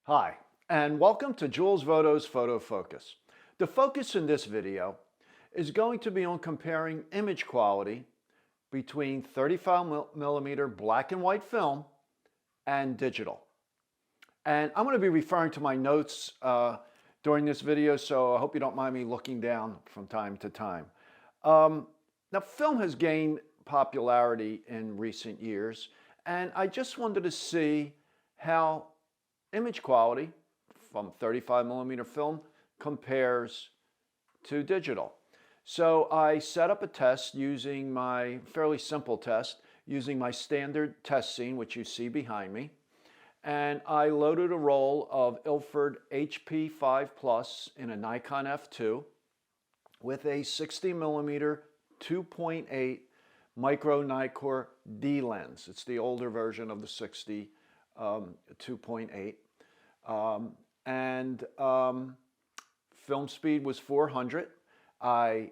Hi, and welcome to Jules Voto's Photo Focus. The focus in this video is going to be on comparing image quality between 35mm black and white film and digital. And I'm going to be referring to my notes during this video, so I hope you don't mind me looking down from time to time. Now, film has gained popularity in recent years, and I just wanted to see how image quality from 35mm film compares to digital. So I set up a test using my fairly simple test, using my standard test scene, which you see behind me. And I loaded a roll of Ilford HP5 Plus in a Nikon F2 with a 60mm 2.8 micro Nikkor D lens. It's the older version of the 60 2.8. Film speed was 400. I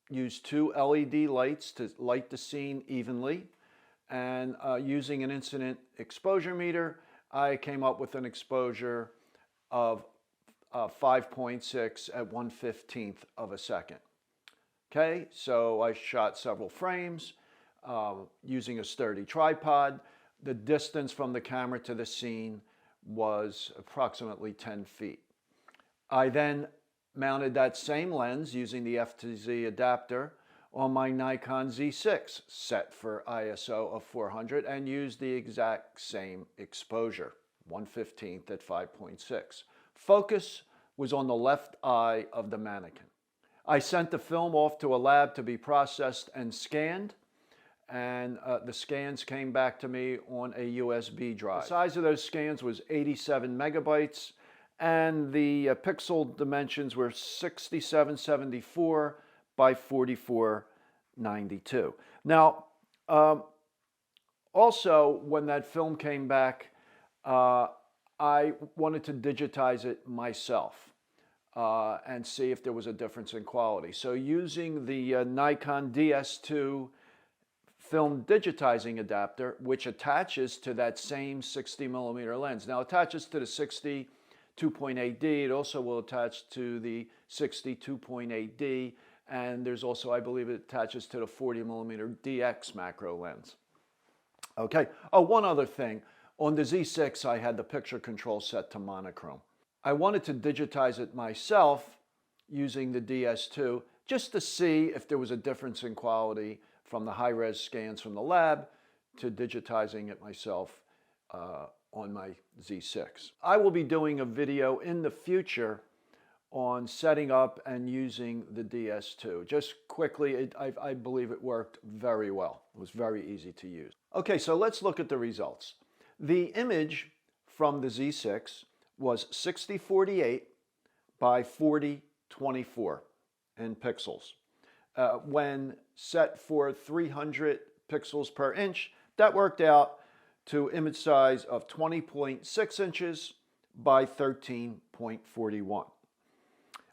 used two LED lights to light the scene evenly, and using an incident exposure meter, I came up with an exposure of 5.6 at 1/15 of a second. Okay, so I shot several frames using a sturdy tripod. The distance from the camera to the scene was approximately 10 feet. I then mounted that same lens using the F2Z adapter on my Nikon Z6 set for ISO of 400 and used the exact same exposure, 1/15 at 5.6. Focus was on the left eye of the mannequin. I sent the film off to a lab to be processed and scanned, and the scans came back to me on a USB drive. The size of those scans was 87 megabytes, and the pixel dimensions were 6774 by 4492. Now, also, when that film came back, I wanted to digitize it myself and see if there was a difference in quality. So using the Nikon DS2 film digitizing adapter, which attaches to that same 60mm lens. Now, it attaches to the 60 2.8D. It also will attach to the 60 2.8D, and there's also, I believe, it attaches to the 40mm DX macro lens. Okay. Oh, one other thing. On the Z6, I had the picture control set to monochrome. I wanted to digitize it myself using the DS2 just to see if there was a difference in quality from the high-res scans from the lab to digitizing it myself on my Z6. I will be doing a video in the future on setting up and using the DS2. Just quickly, I believe it worked very well. It was very easy to use. Okay, so let's look at the results. The image from the Z6 was 6048 by 4024 in pixels. When set for 300 pixels per inch, that worked out to image size of 20.6 inches by 13.41.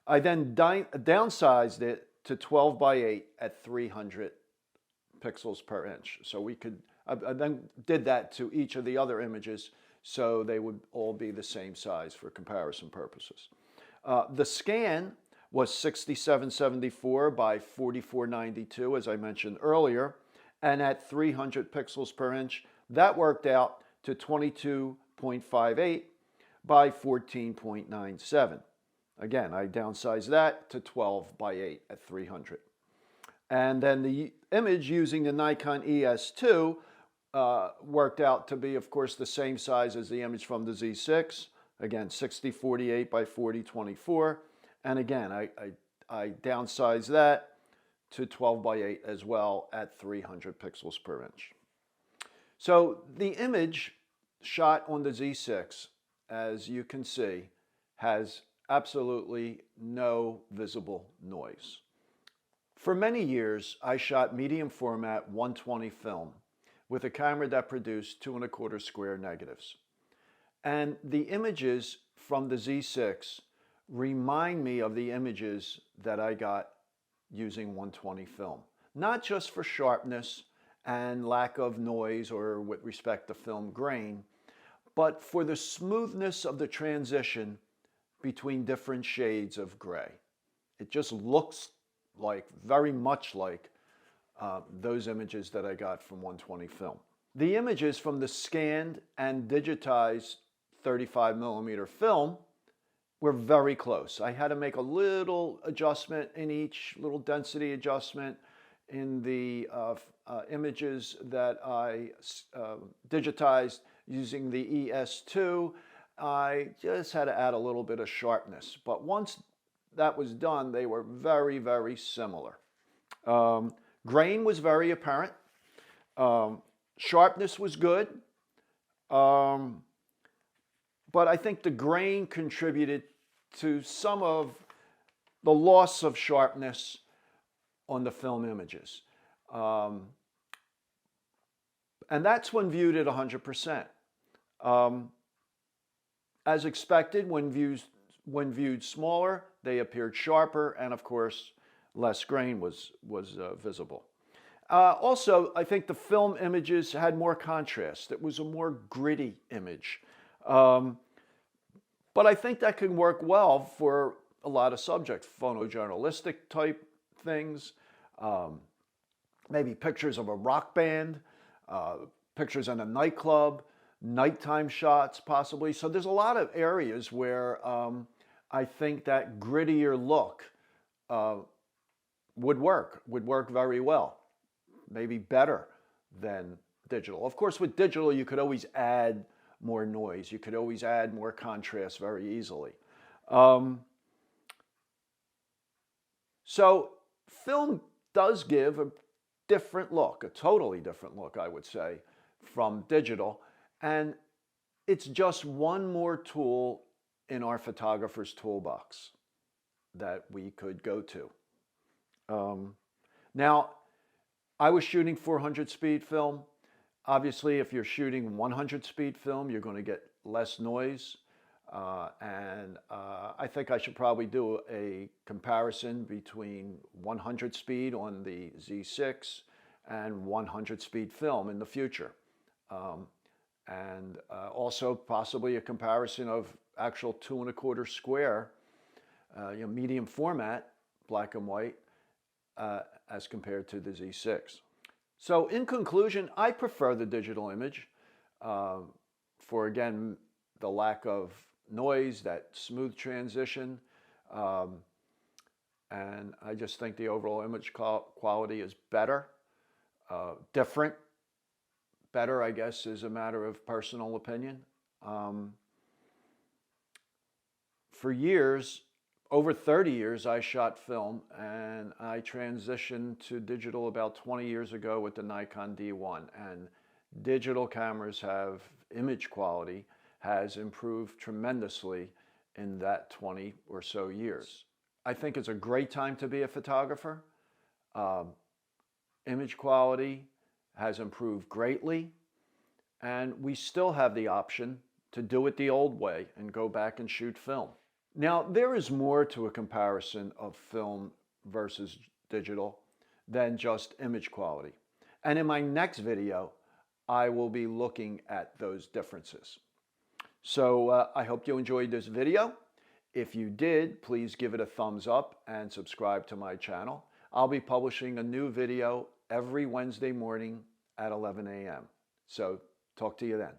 I then downsized it to 12 by 8 at 300 pixels per inch. So I then did that to each of the other images so they would all be the same size for comparison purposes. The scan was 6774 by 4492, as I mentioned earlier, and at 300 pixels per inch, that worked out to 22.58 by 14.97. Again, I downsized that to 12 by 8 at 300. And then the image using the Nikon ES2 worked out to be, of course, the same size as the image from the Z6. Again, 6048 by 4024. And again, I downsized that to 12 by 8 as well at 300 pixels per inch. So the image shot on the Z6, as you can see, has absolutely no visible noise. For many years, I shot medium format 120 film with a camera that produced 2¼ square negatives. And the images from the Z6 remind me of the images that I got using 120 film. Not just for sharpness and lack of noise or with respect to film grain, but for the smoothness of the transition between different shades of gray. It just looks like, very much like, those images that I got from 120 film. The images from the scanned and digitized 35mm film were very close. I had to make a little adjustment in each, little density adjustment in the images that I digitized using the ES2. I just had to add a little bit of sharpness. But once that was done, they were very, very similar. Grain was very apparent. Sharpness was good. But I think the grain contributed to some of the loss of sharpness on the film images. And that's when viewed at 100%. As expected, when viewed smaller, they appeared sharper, and of course, less grain was visible. Also, I think the film images had more contrast. It was a more gritty image. But I think that can work well for a lot of subjects, photojournalistic type things, maybe pictures of a rock band, pictures in a nightclub, nighttime shots possibly. So there's a lot of areas where I think that grittier look would work very well, maybe better than digital. Of course, with digital, you could always add more noise. You could always add more contrast very easily. So film does give a different look, a totally different look, I would say, from digital. And it's just one more tool in our photographer's toolbox that we could go to. Now, I was shooting 400 speed film. Obviously, if you're shooting 100 speed film, you're going to get less noise. I think I should probably do a comparison between 100 speed on the Z6 and 100 speed film in the future. Also possibly a comparison of actual 2 1/4 square, medium format, black and white, as compared to the Z6. So in conclusion, I prefer the digital image for, again, the lack of noise, that smooth transition, and I just think the overall image quality is better, different. Better, I guess, is a matter of personal opinion. For years, over 30 years, I shot film, and I transitioned to digital about 20 years ago with the Nikon D1. And digital cameras have, image quality has improved tremendously in that 20 or so years. I think it's a great time to be a photographer. Image quality has improved greatly, and we still have the option to do it the old way and go back and shoot film. Now, there is more to a comparison of film versus digital than just image quality. And in my next video, I will be looking at those differences. So I hope you enjoyed this video. If you did, please give it a thumbs up and subscribe to my channel. I'll be publishing a new video every Wednesday morning at 11 a.m. So talk to you then.